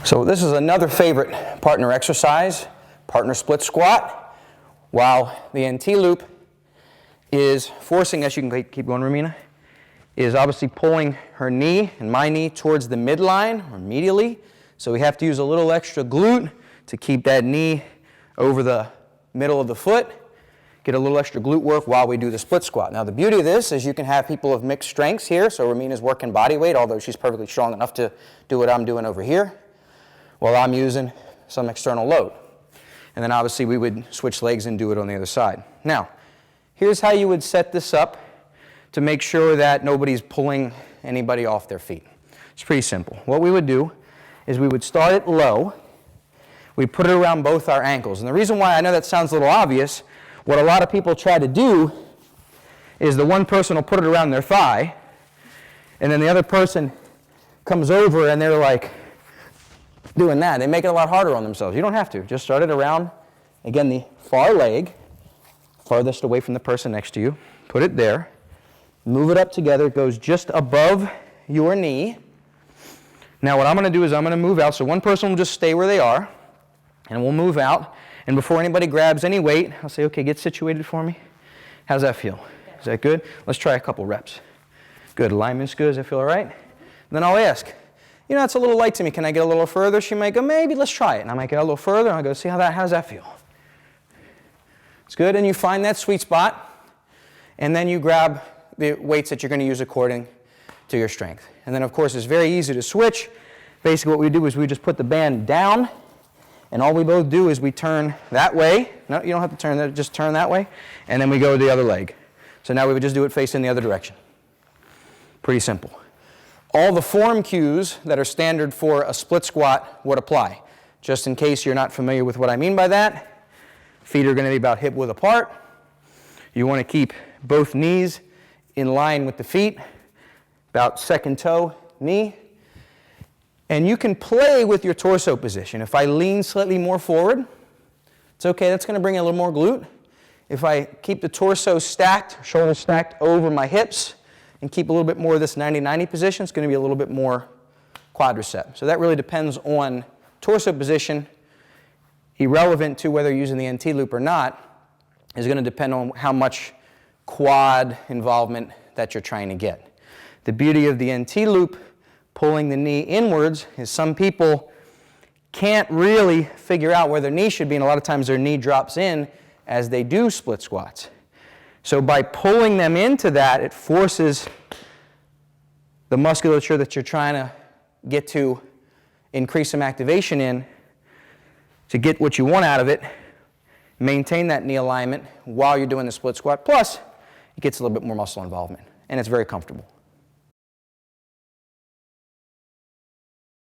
So this is another favorite partner exercise, partner split squat, while the NT loop is forcing us, you can keep going, Romina, is obviously pulling her knee and my knee towards the midline or medially. So we have to use a little extra glute to keep that knee over the middle of the foot, get a little extra glute work while we do the split squat. Now the beauty of this is you can have people of mixed strengths here, so Romina's working body weight, although she's perfectly strong enough to do what I'm doing over here, while I'm using some external load. And then obviously we would switch legs and do it on the other side. Now, here's how you would set this up to make sure that nobody's pulling anybody off their feet. It's pretty simple. What we would do is we would start it low. We put it around both our ankles. And the reason why I know that sounds a little obvious, what a lot of people try to do is the one person will put it around their thigh, and then the other person comes over and they're like doing that. They make it a lot harder on themselves. You don't have to. Just start it around, again, the far leg, farthest away from the person next to you. Put it there. Move it up together. It goes just above your knee. Now what I'm going to do is I'm going to move out. So one person will just stay where they are, and we'll move out. And before anybody grabs any weight, I'll say, okay, get situated for me. How's that feel? Is that good? Let's try a couple reps. Good. Alignment's good. Does that feel all right? Then I'll ask, you know, it's a little light to me. Can I get a little further? She might go, maybe, let's try it. And I might get a little further, and I'll go, see how does that feel? It's good. And you find that sweet spot, and then you grab the weights that you're going to use according to your strength. And then, of course, it's very easy to switch. Basically, what we do is we just put the band down, and all we both do is we turn that way. No, you don't have to turn that, just turn that way. And then we go to the other leg. So now we would just do it facing the other direction. Pretty simple. All the form cues that are standard for a split squat would apply. Just in case you're not familiar with what I mean by that, feet are going to be about hip width apart. You want to keep both knees in line with the feet, about second toe, knee. And you can play with your torso position. If I lean slightly more forward, it's okay, that's going to bring in a little more glute. If I keep the torso stacked, shoulders stacked over my hips, and keep a little bit more of this 90-90 position, it's going to be a little bit more quadricep. So that really depends on torso position, irrelevant to whether you're using the NT loop or not, is going to depend on how much quad involvement that you're trying to get. The beauty of the NT loop, pulling the knee inwards, is some people can't really figure out where their knee should be, and a lot of times their knee drops in as they do split squats. So by pulling them into that, it forces the musculature that you're trying to get to increase some activation in to get what you want out of it, maintain that knee alignment while you're doing the split squat. Plus, it gets a little bit more muscle involvement, and it's very comfortable.